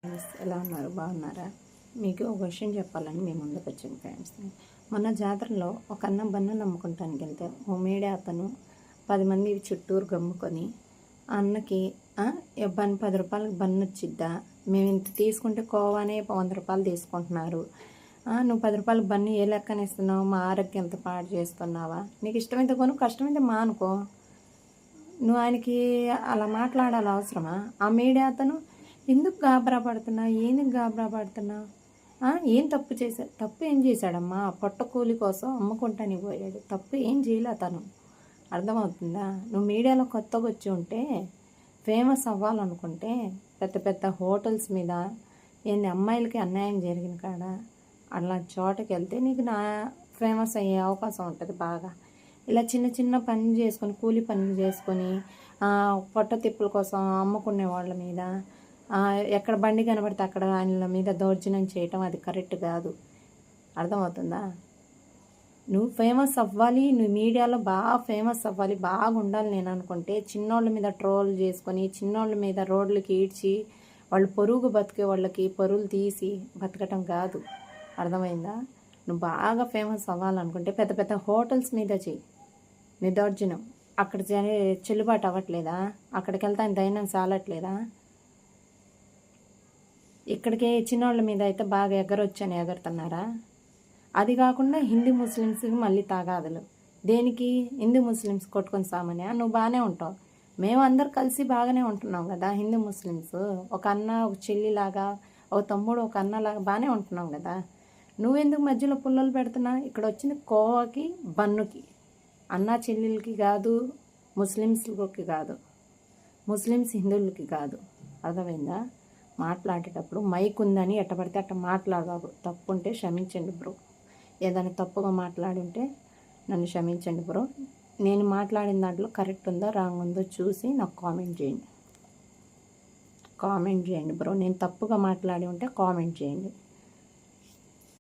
Friends ఎలా ఉన్నారు, బాగున్నారా? మీకు ఒక విషయం చెప్పాలని మీ ముందుకు వచ్చాను ఫ్రెండ్స్. మొన్న జాతరలో ఒక అన్న బన్ను నమ్ముకుంటానికి వెళ్తే ఓ మీడియా అతను 10 మంది చుట్టూరు గమ్ముకొని అన్నకి బన్ 10 రూపాయలకి బన్ను వచ్చిద్దా, మేము ఇంత తీసుకుంటే కోవానే 100 రూపాయలు తీసుకుంటున్నారు, నువ్వు 10 రూపాయలకి బన్ను ఏ లెక్కన ఇస్తున్నావు, మా ఆరోగ్యం ఎంత పాడు చేస్తున్నావా, నీకు ఇష్టమైతే కొను, కష్టమైతే మానుకో. నువ్వు ఆయనకి అలా మాట్లాడాలి అవసరమా? ఆ మీడియా అతను ఎందుకు గాబరా పడుతున్నావు, ఎందుకు గాబరా పడుతున్నావు, ఏం తప్పు చేశాడు? తప్పు ఏం చేశాడమ్మా? పొట్ట కూలి కోసం అమ్ముకుంటానికి పోయాడు, తప్పు ఏం చేయలే తను. అర్థమవుతుందా? నువ్వు మీడియాలో కొత్తగా వచ్చి ఉంటే ఫేమస్ అవ్వాలనుకుంటే పెద్ద పెద్ద హోటల్స్ మీద ఏంది అమ్మాయిలకి అన్యాయం జరిగిన కాడ అలా చోటకి వెళ్తే నీకు ఫేమస్ అయ్యే అవకాశం ఉంటుంది బాగా. ఇలా చిన్న చిన్న పని చేసుకొని, కూలి పనులు చేసుకొని పొట్ట తిప్పుల కోసం అమ్ముకునే వాళ్ళ మీద ఎక్కడ బండి కనబడితే అక్కడ ఆయన మీద దౌర్జన్యం చేయటం అది కరెక్ట్ కాదు. అర్థమవుతుందా? నువ్వు ఫేమస్ అవ్వాలి, నువ్వు మీడియాలో బాగా ఫేమస్ అవ్వాలి, బాగా ఉండాలి నేను అనుకుంటే చిన్నోళ్ళ మీద ట్రోల్ చేసుకొని, చిన్నోళ్ళ మీద రోడ్లకి ఈడ్చి వాళ్ళు పొరుగు బతికే వాళ్ళకి పరువులు తీసి బతకటం కాదు. అర్థమైందా? నువ్వు బాగా ఫేమస్ అవ్వాలనుకుంటే పెద్ద పెద్ద హోటల్స్ మీద చెయ్యి నిదర్జనం. అక్కడ చెల్లుబాటు అవ్వట్లేదా? అక్కడికి వెళ్తాను దైనం సాలట్లేదా? ఇక్కడికే చిన్నోళ్ళ మీద అయితే బాగా ఎగరొచ్చని ఎగరుతున్నారా? అది కాకుండా హిందూ ముస్లిమ్స్కి మళ్ళీ తాగాదులు. దేనికి? హిందూ ముస్లిమ్స్ కొట్టుకొని సామాన్య. నువ్వు బాగానే ఉంటావు, మేము అందరు కలిసి బాగానే ఉంటున్నాం కదా. హిందూ ముస్లిమ్స్ ఒక అన్న ఒక చెల్లిలాగా, ఒక తమ్ముడు ఒక అన్నలాగా బాగానే ఉంటున్నాం కదా. నువ్వెందుకు మధ్యలో పుల్లలు పెడుతున్నా? ఇక్కడ వచ్చింది కోవాకి బన్నుకి, అన్న చెల్లెలకి కాదు, ముస్లిమ్స్కి కాదు, ముస్లిమ్స్ హిందువులకి కాదు. అర్థమైందా? మాట్లాడేటప్పుడు మైక్ ఉందని ఎట్టబడితే అట్ట మాట్లాడబాబు. తప్పు ఉంటే క్షమించండి బ్రో. ఏదైనా తప్పుగా మాట్లాడి ఉంటే నన్ను క్షమించండి బ్రో. నేను మాట్లాడిన దాంట్లో కరెక్ట్ ఉందో రాంగ్ ఉందో చూసి నాకు కామెంట్ చేయండి బ్రో. నేను తప్పుగా మాట్లాడి ఉంటే కామెంట్ చేయండి.